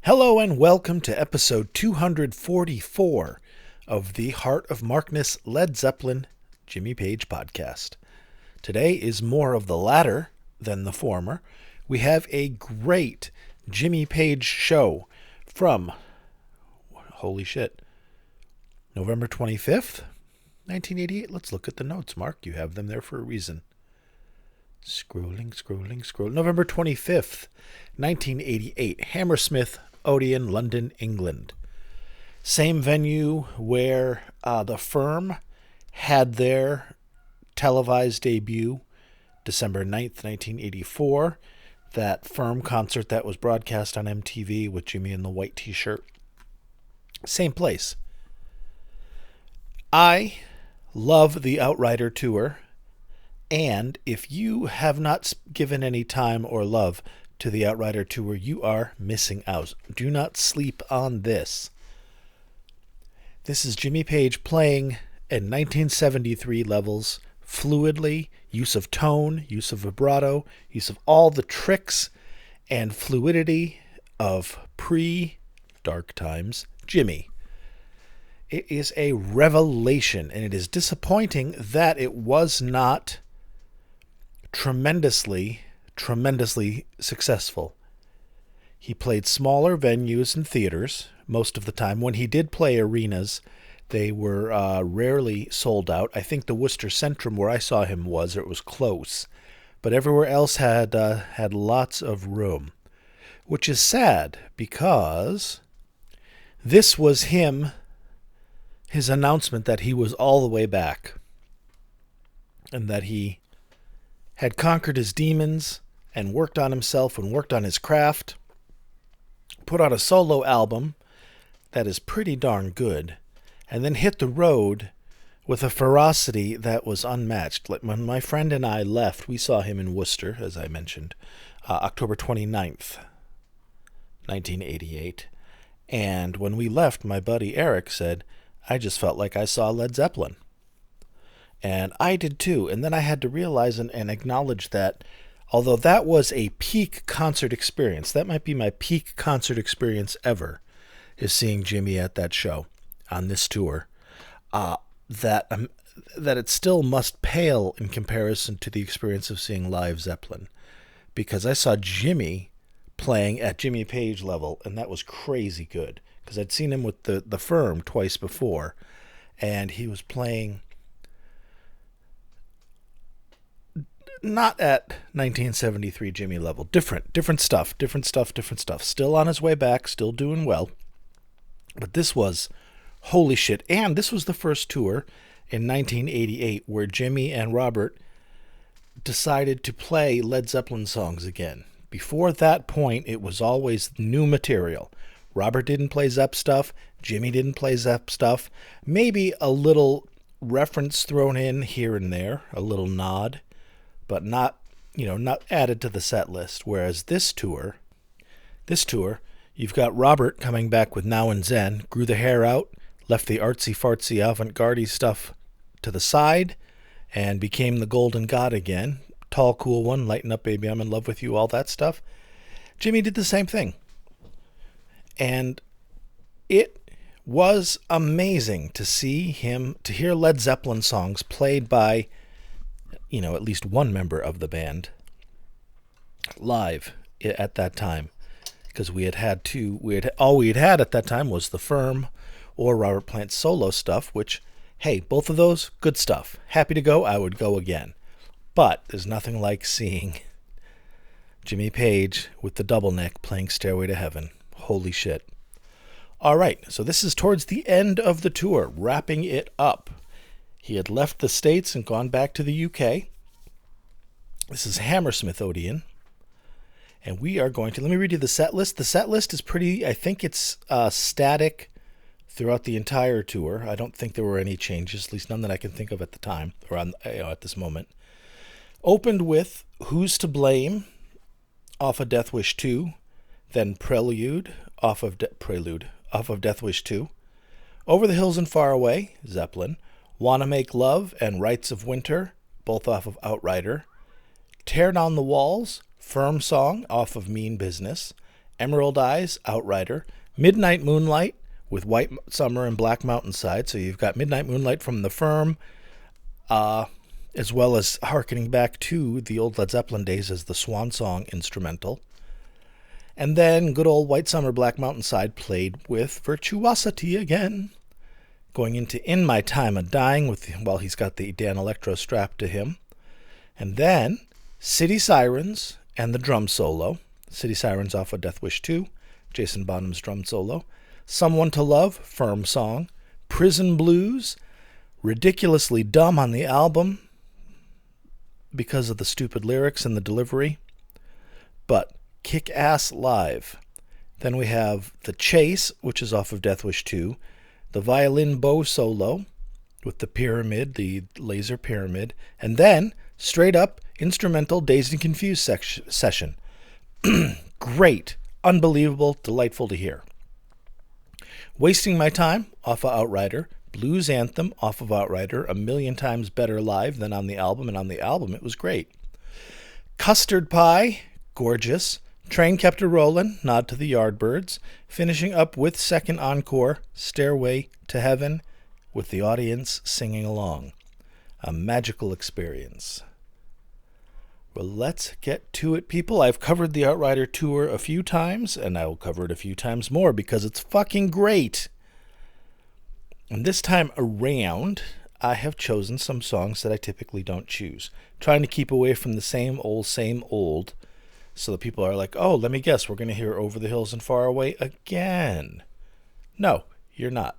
Hello and welcome to episode 244 of the Heart of Markness Led Zeppelin Jimmy Page podcast. Today is more of the latter than the former. We have a great Jimmy Page show from, holy shit, November 25th, 1988. Let's look at the notes, Mark. You have them there for a reason. Scrolling. November 25th, 1988, Hammersmith Odeon, London, England. Same venue where The Firm had their televised debut, December 9th, 1984. That Firm concert that was broadcast on MTV with Jimmy in the white t-shirt. Same place. I love the Outrider tour, and if you have not given any time or love to the Outrider tour, you are missing out. Do not sleep on this. This is Jimmy Page playing in 1973 levels, fluidly, use of tone, use of vibrato, use of all the tricks and fluidity of pre-Dark Times Jimmy. It is a revelation, and it is disappointing that it was not tremendously successful. He played smaller venues and theaters most of the time. When he did play arenas, they were rarely sold out. I think the Worcester Centrum, where I saw him, it was close, but everywhere else had lots of room, which is sad because this was his announcement that he was all the way back and that he had conquered his demons and worked on himself and worked on his craft, put out a solo album that is pretty darn good, and then hit the road with a ferocity that was unmatched. Like when my friend and I left, we saw him in Worcester, as I mentioned, October 29th, 1988. And when we left, my buddy Eric said, "I just felt like I saw Led Zeppelin." And I did too. And then I had to realize and acknowledge that although that was a peak concert experience, that might be my peak concert experience ever, is seeing Jimmy at that show on this tour, that it still must pale in comparison to the experience of seeing live Zeppelin. Because I saw Jimmy playing at Jimmy Page level, and that was crazy good. Because I'd seen him with the Firm twice before, and he was playing not at 1973 Jimmy level. Different stuff. Still on his way back, still doing well. But this was holy shit. And this was the first tour in 1988 where Jimmy and Robert decided to play Led Zeppelin songs again. Before that point, it was always new material. Robert didn't play Zepp stuff. Jimmy didn't play Zepp stuff. Maybe a little reference thrown in here and there, a little nod, but not added to the set list. Whereas this tour, you've got Robert coming back with Now and Zen, grew the hair out, left the artsy-fartsy avant-garde stuff to the side, and became the Golden God again. Tall, cool one, lighten up, baby, I'm in love with you, all that stuff. Jimmy did the same thing. And it was amazing to hear Led Zeppelin songs played by at least one member of the band live at that time, because all we had at that time was the Firm or Robert Plant's solo stuff, which, hey, both of those, good stuff. Happy to go, I would go again. But there's nothing like seeing Jimmy Page with the double neck playing Stairway to Heaven. Holy shit. All right, so this is towards the end of the tour, wrapping it up. He had left the States and gone back to the UK. This is Hammersmith Odeon. And we are going to, let me read you the set list. The set list is pretty, I think it's static throughout the entire tour. I don't think there were any changes, at least none that I can think of at the time, or at this moment. Opened with Who's to Blame off of Death Wish 2, then Prelude off of Death Wish 2, Over the Hills and Far Away, Zeppelin, Wanna Make Love and Rites of Winter, both off of Outrider, Tear Down the Walls, Firm Song off of Mean Business, Emerald Eyes, Outrider, Midnight Moonlight with White Summer and Black Mountainside. So you've got Midnight Moonlight from The Firm, as well as harkening back to the old Led Zeppelin days as the Swan Song instrumental. And then good old White Summer, Black Mountainside played with virtuosity again. Going into In My Time of Dying while he's got the Dan Electro strapped to him. And then City Sirens and the drum solo. City Sirens off of Death Wish 2, Jason Bonham's drum solo. Someone to Love, Firm song. Prison Blues, ridiculously dumb on the album because of the stupid lyrics and the delivery, but kick-ass live. Then we have The Chase, which is off of Death Wish 2, the violin bow solo with the pyramid, the laser pyramid, and then straight up instrumental Dazed and Confused session. Great, unbelievable, delightful to hear. Wasting My Time off of Outrider, Blues Anthem off of Outrider, a million times better live than on the album, and on the album it was great. Custard Pie, gorgeous. Train Kept a Rollin', nod to the Yardbirds, finishing up with second encore, Stairway to Heaven, with the audience singing along. A magical experience. Well, let's get to it, people. I've covered the Outrider tour a few times, and I will cover it a few times more because it's fucking great. And this time around, I have chosen some songs that I typically don't choose. Trying to keep away from the same old, so that people are like, oh, let me guess, we're going to hear Over the Hills and Far Away again. No, you're not.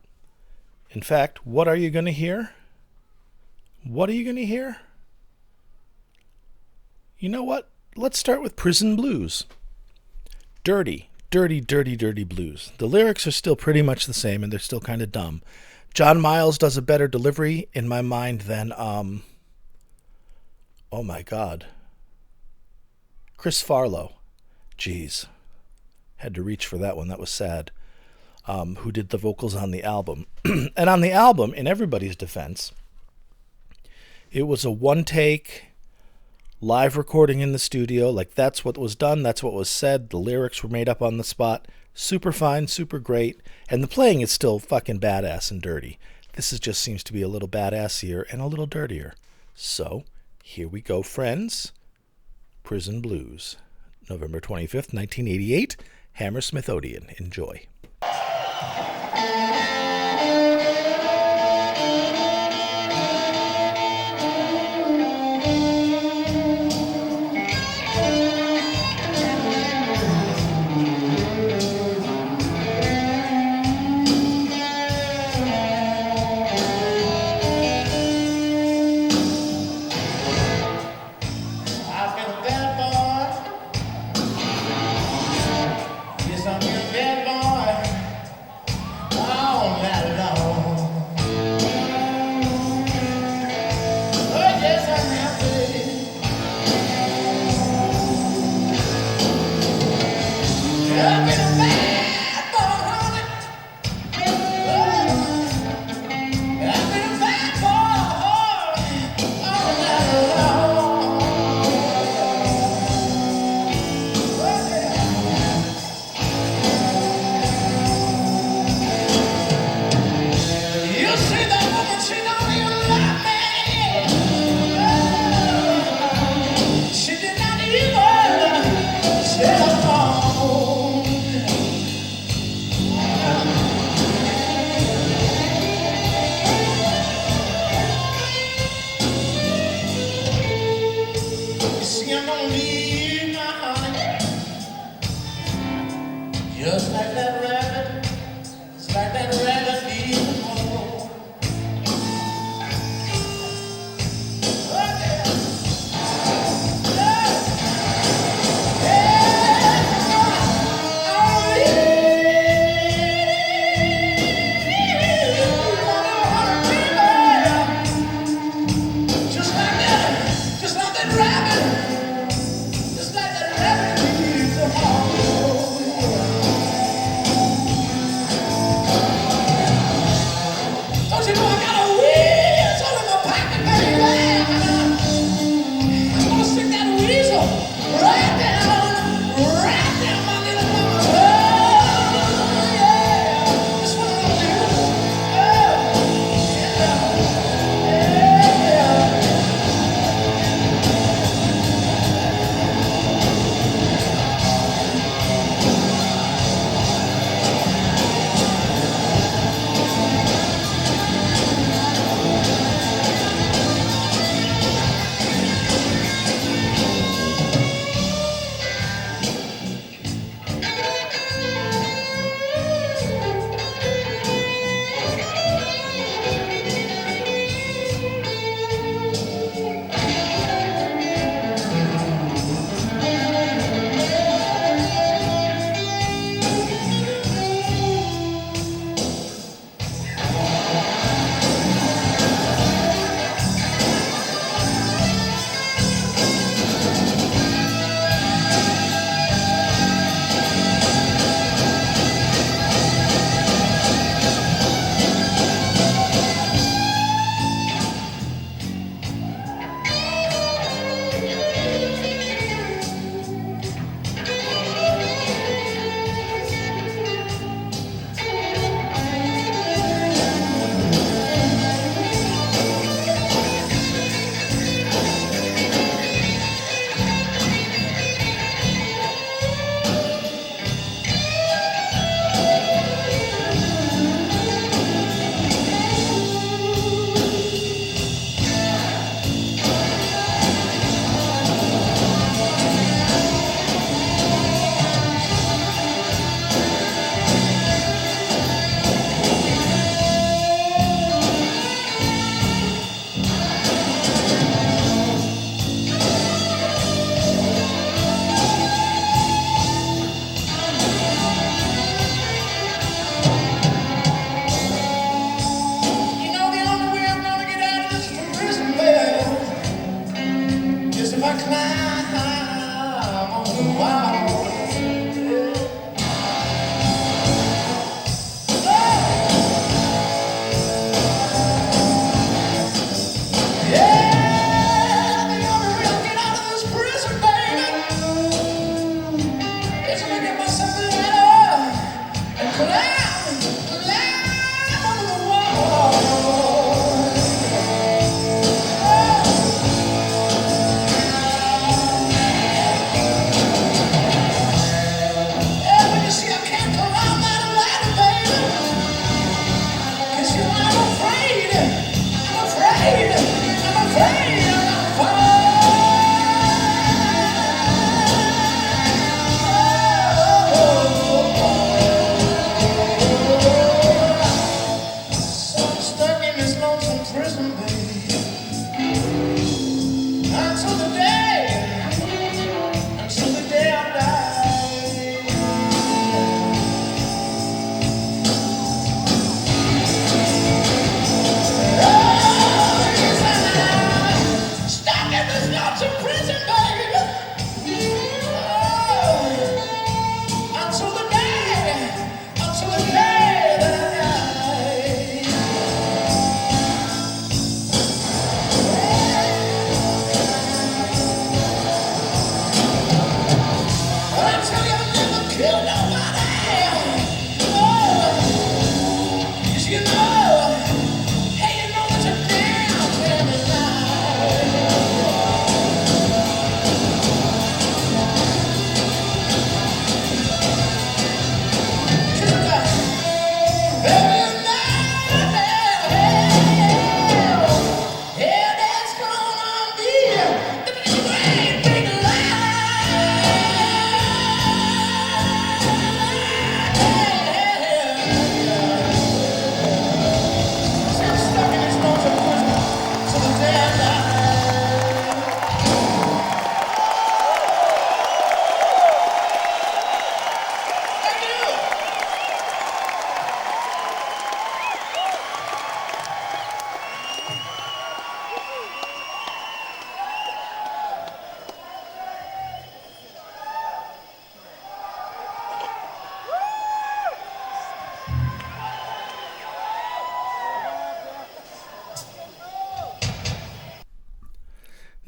In fact, what are you going to hear? What are you going to hear? You know what? Let's start with Prison Blues. Dirty blues. The lyrics are still pretty much the same, and they're still kind of dumb. John Miles does a better delivery in my mind than, oh my God, Chris Farlow. Jeez. Had to reach for that one. That was sad. Who did the vocals on the album. And on the album, in everybody's defense, it was a one-take live recording in the studio. Like, that's what was done. That's what was said. The lyrics were made up on the spot. Super fine, super great. And the playing is still fucking badass and dirty. This just seems to be a little badassier and a little dirtier. So, here we go, friends. Prison Blues. November 25th, 1988. Hammersmith Odeon. Enjoy.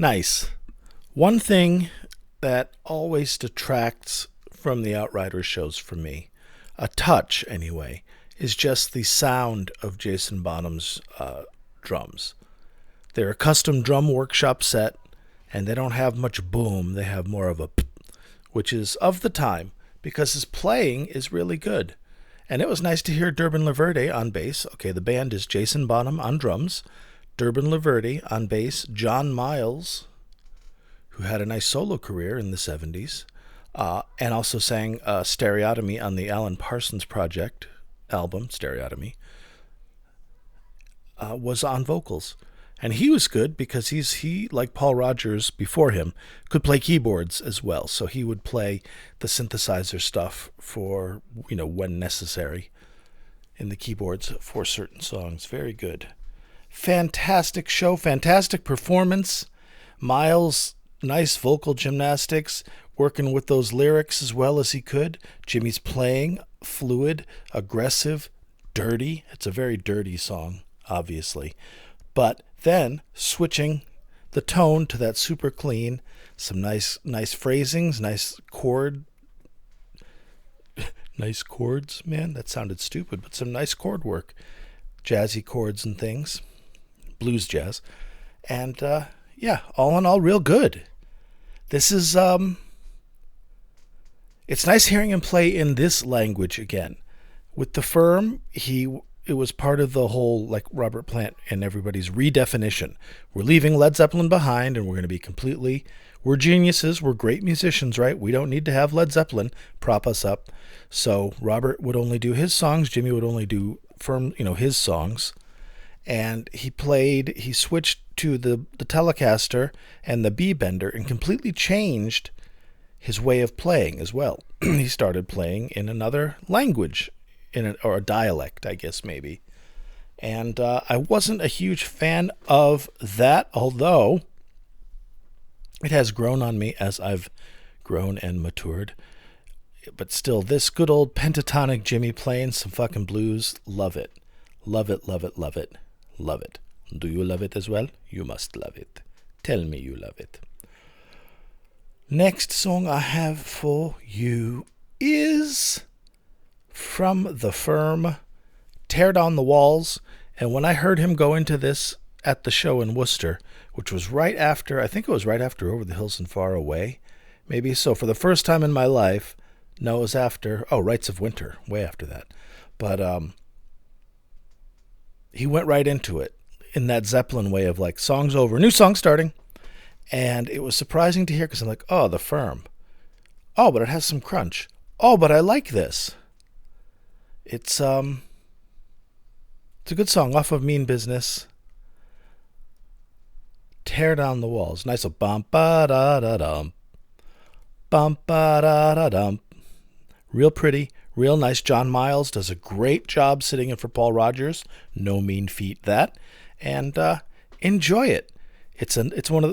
Nice. One thing that always detracts from the Outrider shows for me, a touch anyway, is just the sound of Jason Bonham's drums. They're a custom drum workshop set, and they don't have much boom. They have more of a p, which is of the time, because his playing is really good. And it was nice to hear Durban LaVerde on bass. Okay, the band is Jason Bonham on drums, Durban LaVerde on bass, John Miles, who had a nice solo career in the 70s, and also sang Stereotomy on the Alan Parsons Project album, Stereotomy, was on vocals. And he was good because he, like Paul Rodgers before him, could play keyboards as well. So he would play the synthesizer stuff for, when necessary in the keyboards for certain songs. Very good. Fantastic show, fantastic performance. Miles, nice vocal gymnastics, working with those lyrics as well as he could. Jimmy's playing, fluid, aggressive, dirty. It's a very dirty song, obviously. But then switching the tone to that super clean, some nice phrasings, nice chords. Man, that sounded stupid, but some nice chord work. Jazzy chords and things. Blues jazz. And all in all, real good. This is, it's nice hearing him play in this language again. With the Firm, it was part of the whole, like Robert Plant and everybody's redefinition. We're leaving Led Zeppelin behind, and we're going to be we're geniuses, we're great musicians, right? We don't need to have Led Zeppelin prop us up. So Robert would only do his songs, Jimmy would only do Firm, his songs. And he switched to the Telecaster and the B-Bender and completely changed his way of playing as well. He started playing in another language, or a dialect, I guess, maybe. And I wasn't a huge fan of that, although it has grown on me as I've grown and matured. But still, this good old pentatonic Jimmy playing some fucking blues, love it. Love it, love it, love it, love it. Do you love it as well? You must love it. Tell me you love it. Next song I have for you is from The Firm, Tear Down the Walls. And when I heard him go into this at the show in Worcester, which was right after Over the Hills and Far Away, maybe. So for the first time in my life, no, it was after, Rites of Winter, way after that. But he went right into it in that Zeppelin way of like, song's over, new song starting. And it was surprising to hear because I'm like, The Firm. Oh, but it has some crunch. Oh, but I like this. It's a good song off of Mean Business. Tear Down the Walls. Nice little bum ba da da dum. Bum ba da da dum. Real pretty, real nice. John Miles does a great job sitting in for Paul Rodgers. No mean feat that. And enjoy it. It's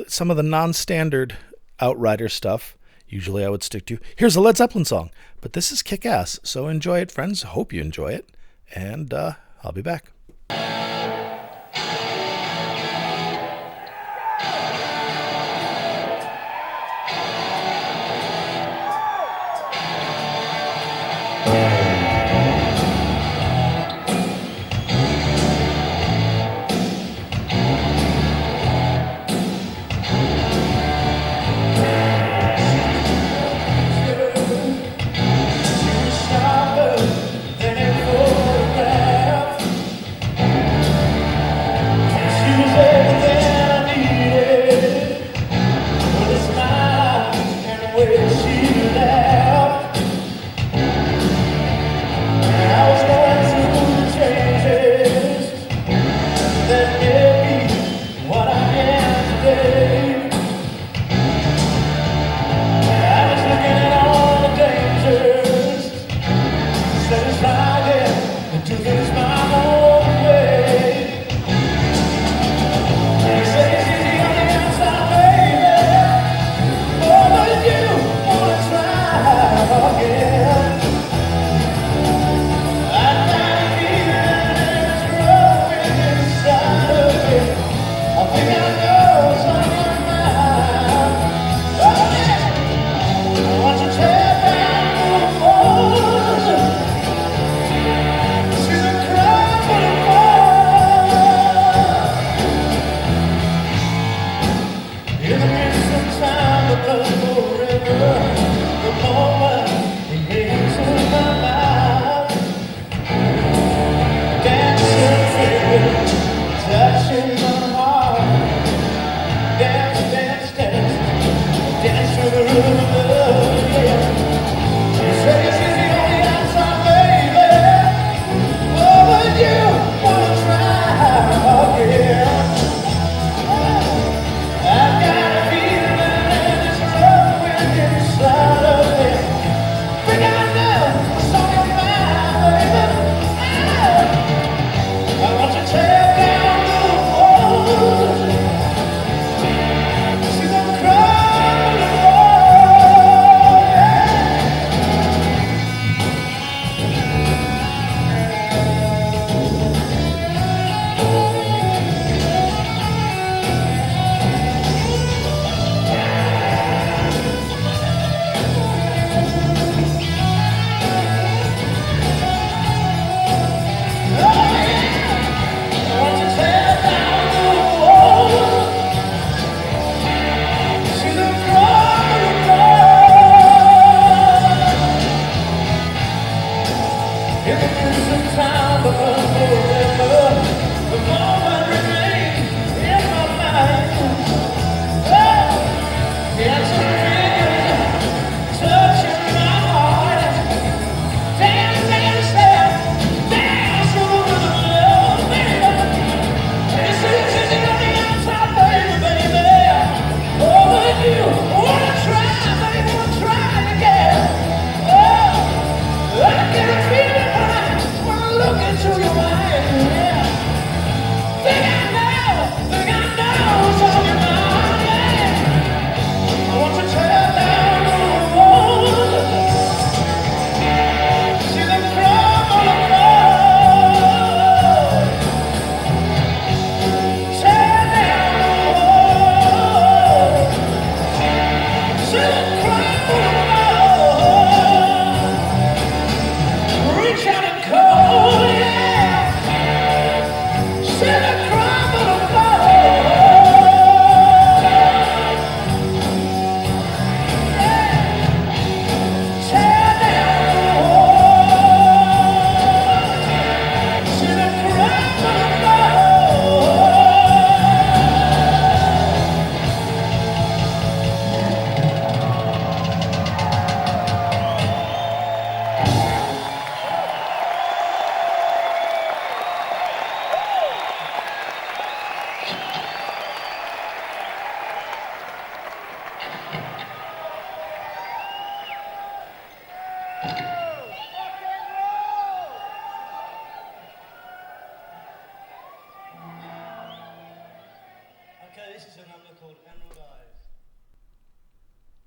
some of the non-standard Outrider stuff. Usually I would stick to, here's a Led Zeppelin song. But this is kick-ass, so enjoy it, friends. Hope you enjoy it. And I'll be back. I think I know something now.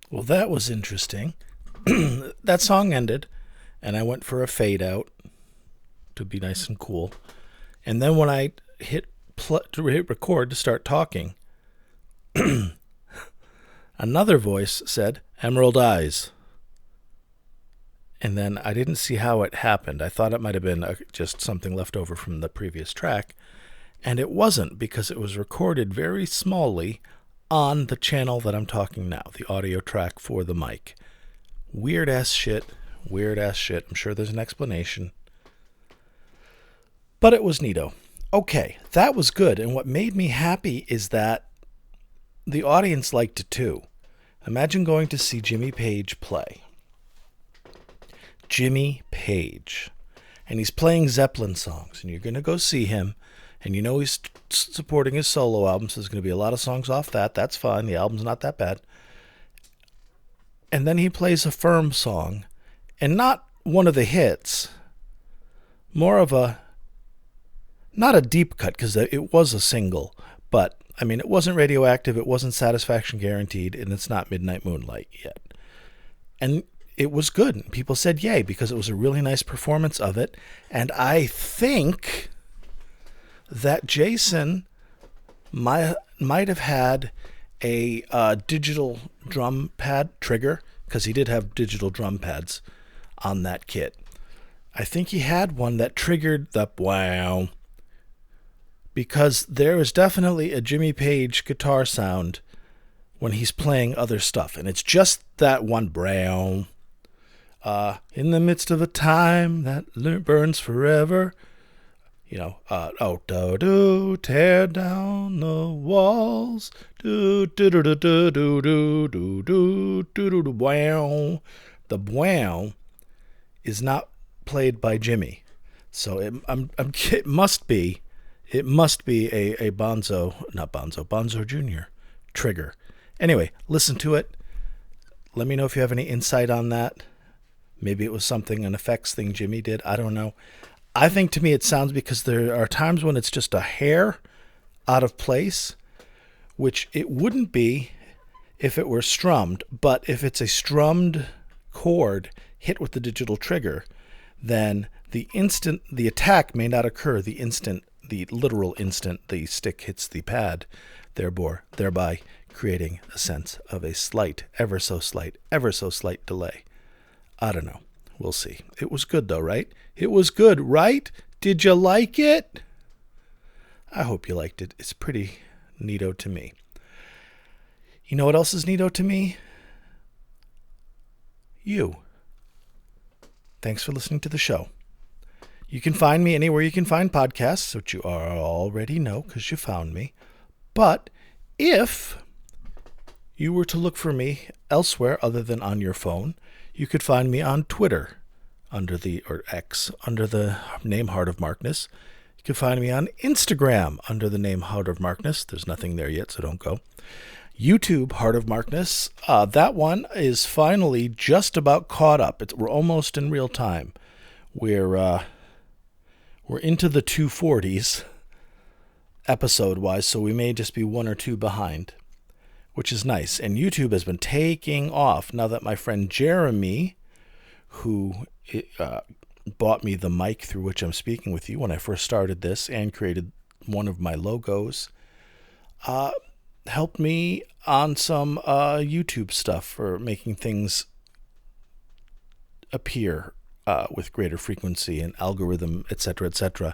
Well, that was interesting. That song ended, and I went for a fade out to be nice and cool. And then when I hit record to start talking, another voice said, "Emerald Eyes." And then I didn't see how it happened. I thought it might have been just something left over from the previous track. And it wasn't, because it was recorded very smallly on the channel that I'm talking now, the audio track for the mic. Weird ass shit. I'm sure there's an explanation. But it was neato. Okay, that was good. And what made me happy is that the audience liked it too. Imagine going to see Jimmy Page play. Jimmy Page. And he's playing Zeppelin songs. And you're going to go see him. And you know he's supporting his solo album, so there's going to be a lot of songs off that. That's fine. The album's not that bad. And then he plays a Firm song. And not one of the hits. More of a... Not a deep cut, because it was a single. But, I mean, it wasn't Radioactive, it wasn't Satisfaction Guaranteed, and it's not Midnight Moonlight yet. And it was good. People said yay, because it was a really nice performance of it. And I think that Jason might have had a digital drum pad trigger, because he did have digital drum pads on that kit. I think he had one that triggered the wow, because there is definitely a Jimmy Page guitar sound when he's playing other stuff, and it's just that one brown. In the midst of a time that burns forever. You know, oh, do tear down the walls, do do do do do do do do do do do wow. The wow is not played by Jimmy, so it must be a Bonzo Jr. trigger. Anyway, listen to it. Let me know if you have any insight on that. Maybe it was an effects thing Jimmy did. I don't know. I think to me it sounds, because there are times when it's just a hair out of place, which it wouldn't be if it were strummed. But if it's a strummed chord hit with the digital trigger, then the attack may not occur the literal instant the stick hits the pad, thereby creating a sense of a slight, ever so slight delay. I don't know. We'll see. It was good though, right? It was good, right? Did you like it? I hope you liked it. It's pretty neato to me. You know what else is neato to me? You. Thanks for listening to the show. You can find me anywhere you can find podcasts, which you already know because you found me. But if you were to look for me elsewhere other than on your phone, you could find me on Twitter or X under the name Heart of Markness. You can find me on Instagram under the name Heart of Markness. There's nothing there yet, so don't go. YouTube, Heart of Markness. That one is finally just about caught up. We're almost in real time. We're into the 240s episode-wise, so we may just be one or two behind, which is nice. And YouTube has been taking off now that my friend Jeremy, who bought me the mic through which I'm speaking with you when I first started this and created one of my logos, helped me on some YouTube stuff for making things appear with greater frequency and algorithm, etc., etc.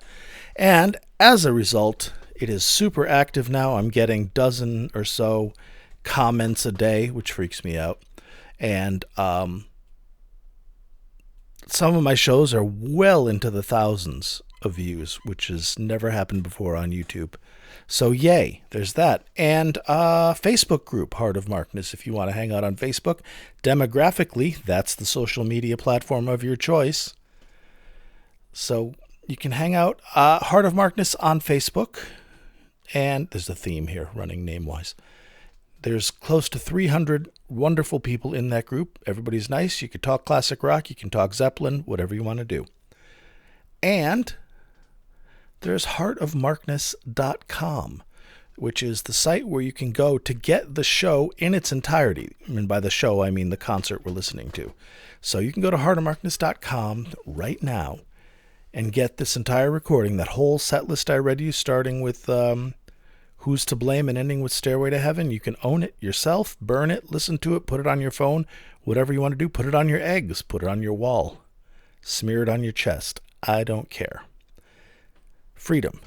And as a result, it is super active now. I'm getting dozen or so comments a day, which freaks me out. And some of my shows are well into the thousands of views, which has never happened before on YouTube. So yay, there's that. And Facebook group, Heart of Markness, if you want to hang out on Facebook. Demographically, that's the social media platform of your choice. So you can hang out, Heart of Markness on Facebook. And there's a theme here running name-wise. There's close to 300 wonderful people in that group. Everybody's nice. You can talk classic rock. You can talk Zeppelin, whatever you want to do. And there's heartofmarkness.com, which is the site where you can go to get the show in its entirety. And by the show, I mean the concert we're listening to. So you can go to heartofmarkness.com right now and get this entire recording, that whole set list I read you, starting with Who's to Blame and ending with Stairway to Heaven. You can own it yourself, burn it, listen to it, put it on your phone, whatever you want to do. Put it on your eggs, put it on your wall, smear it on your chest. I don't care. Freedom.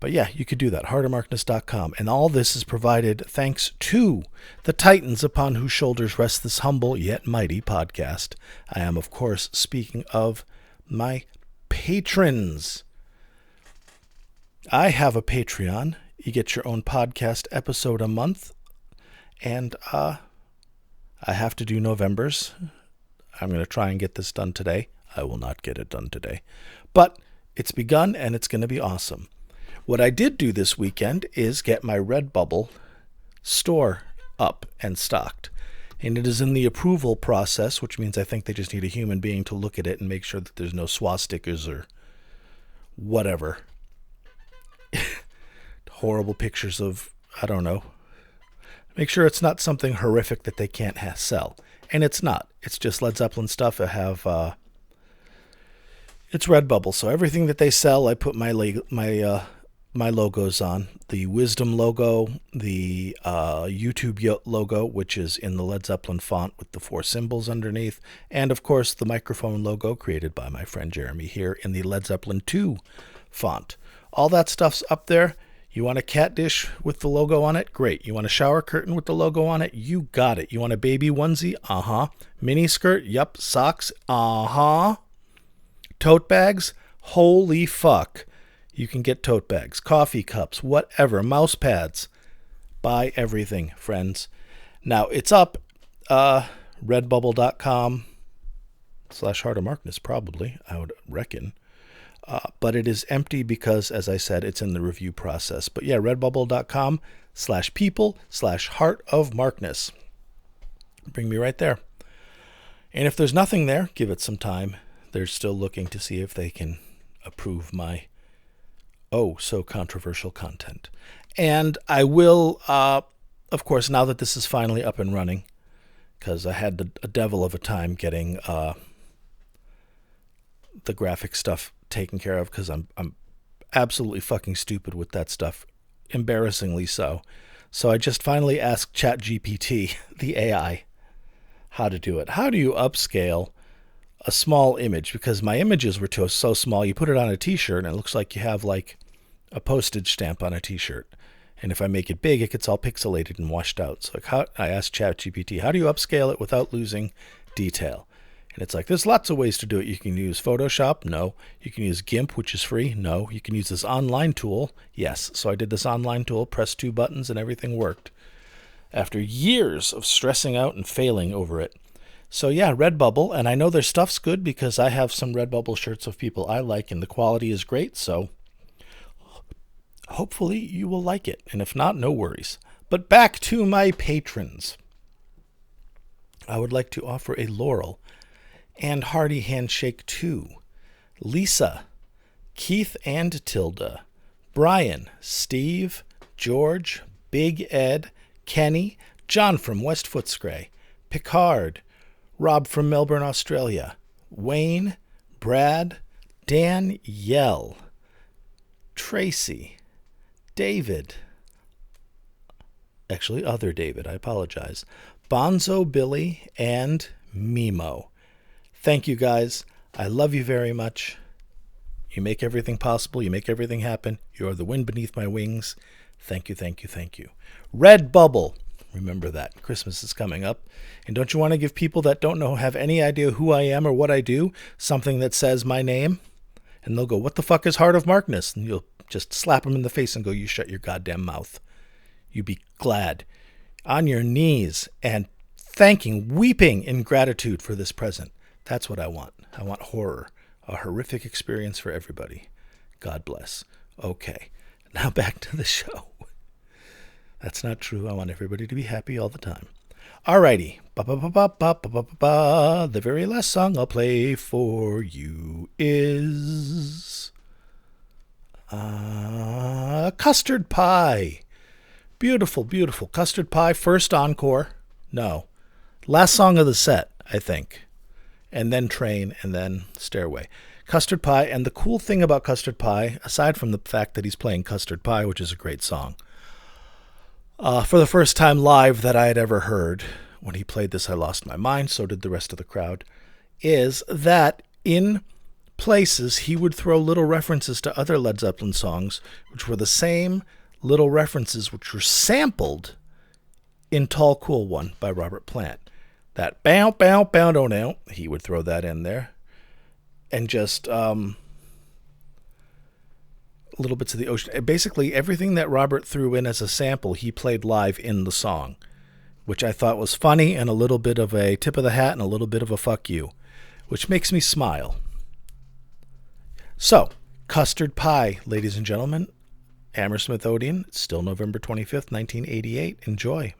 But yeah, you could do that, heartofmarkness.com. And all this is provided thanks to the titans upon whose shoulders rests this humble yet mighty podcast. I am, of course, speaking of my patrons. I have a Patreon. You get your own podcast episode a month. And I have to do November's. I'm going to try and get this done today. I will not get it done today. But it's begun, and it's going to be awesome. What I did do this weekend is get my Redbubble store up and stocked. And it is in the approval process, which means I think they just need a human being to look at it and make sure that there's no swastikas or whatever. Horrible pictures of, I don't know. Make sure it's not something horrific that they can't sell. And it's not. It's just Led Zeppelin stuff. I have, it's Redbubble. So everything that they sell, I put my logos on. The Wisdom logo, the YouTube logo, which is in the Led Zeppelin font with the 4 symbols underneath. And of course, the microphone logo created by my friend Jeremy here in the Led Zeppelin 2 font. All that stuff's up there. You want a cat dish with the logo on it? Great. You want a shower curtain with the logo on it? You got it. You want a baby onesie? Uh-huh. Mini skirt? Yup. Socks? Uh-huh. Tote bags? Holy fuck. You can get tote bags, coffee cups, whatever, mouse pads. Buy everything, friends. Now, it's up, redbubble.com/heartofmarkness, probably, I would reckon. But it is empty because, as I said, it's in the review process. But yeah, redbubble.com/people/heartofmarkness. Bring me right there. And if there's nothing there, give it some time. They're still looking to see if they can approve my so controversial content. And I will, of course, now that this is finally up and running, because I had a devil of a time getting the graphic stuff taken care of, because I'm absolutely fucking stupid with that stuff, embarrassingly so. So I just finally asked ChatGPT, the AI, how to do it. How do you upscale a small image? Because my images were so small, you put it on a t-shirt and it looks like you have like a postage stamp on a t-shirt. And if I make it big, it gets all pixelated and washed out. So I asked ChatGPT, how do you upscale it without losing detail? And it's like, there's lots of ways to do it. You can use Photoshop. No. You can use GIMP, which is free. No. You can use this online tool. Yes. So I did this online tool, pressed 2 buttons, and everything worked. After years of stressing out and failing over it. So yeah, Redbubble. And I know their stuff's good because I have some Redbubble shirts of people I like, and the quality is great. So hopefully you will like it. And if not, no worries. But back to my patrons. I would like to offer a Laurel and hearty handshake to Lisa, Keith and Tilda, Brian, Steve, George, Big Ed, Kenny, John from West Footscray, Picard, Rob from Melbourne, Australia, Wayne, Brad, Dan Yell, Tracy, David, actually other David, I apologize, Bonzo Billy, and Mimo. Thank you guys. I love you very much. You make everything possible. You make everything happen. You are the wind beneath my wings. Thank you, thank you, thank you. Redbubble. Remember that. Christmas is coming up. And don't you want to give people that don't know, have any idea who I am or what I do, something that says my name? And they'll go, what the fuck is Heart of Markness? And you'll just slap them in the face and go, you shut your goddamn mouth. You be glad. On your knees and thanking, weeping in gratitude for this present. That's what I want. I want horror. A horrific experience for everybody. God bless. Okay. Now back to the show. That's not true. I want everybody to be happy all the time. Alrighty. The very last song I'll play for you is Custard Pie. Beautiful, beautiful. Custard Pie, first encore. No. Last song of the set, I think. And then Train, and then Stairway. Custard Pie, and the cool thing about Custard Pie, aside from the fact that he's playing Custard Pie, which is a great song, for the first time live that I had ever heard, when he played this I lost my mind, so did the rest of the crowd, is that in places he would throw little references to other Led Zeppelin songs, which were the same little references which were sampled in Tall Cool One by Robert Plant. That bow, bow, bow, don't out. He would throw that in there. And just little bits of the ocean. Basically, everything that Robert threw in as a sample, he played live in the song, which I thought was funny and a little bit of a tip of the hat and a little bit of a fuck you, which makes me smile. So, Custard Pie, ladies and gentlemen. Hammersmith Odeon. It's still November 25th, 1988. Enjoy.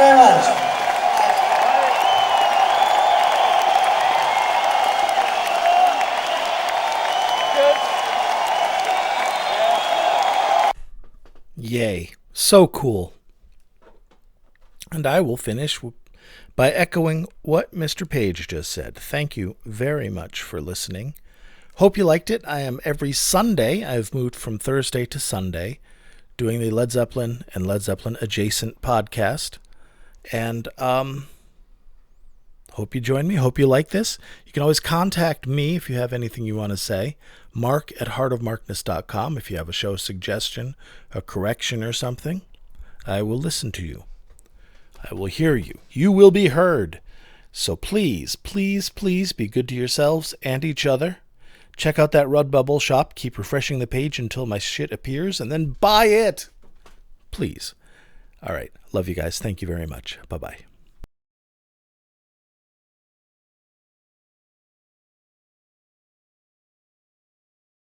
very much. Yay. So cool. And I will finish by echoing what Mr. Page just said. Thank you very much for listening. Hope you liked it. I am every Sunday. I've moved from Thursday to Sunday doing the Led Zeppelin and Led Zeppelin adjacent podcast. And hope you join me. Hope you like this. You can always contact me if you have anything you want to say. Mark@heartofmarkness.com if you have a show suggestion, a correction or something. I will listen to you. I will hear you. You will be heard. So please, please, please be good to yourselves and each other. Check out that Redbubble shop. Keep refreshing the page until my shit appears, and then buy it. Please. All right. Love you guys. Thank you very much. Bye-bye.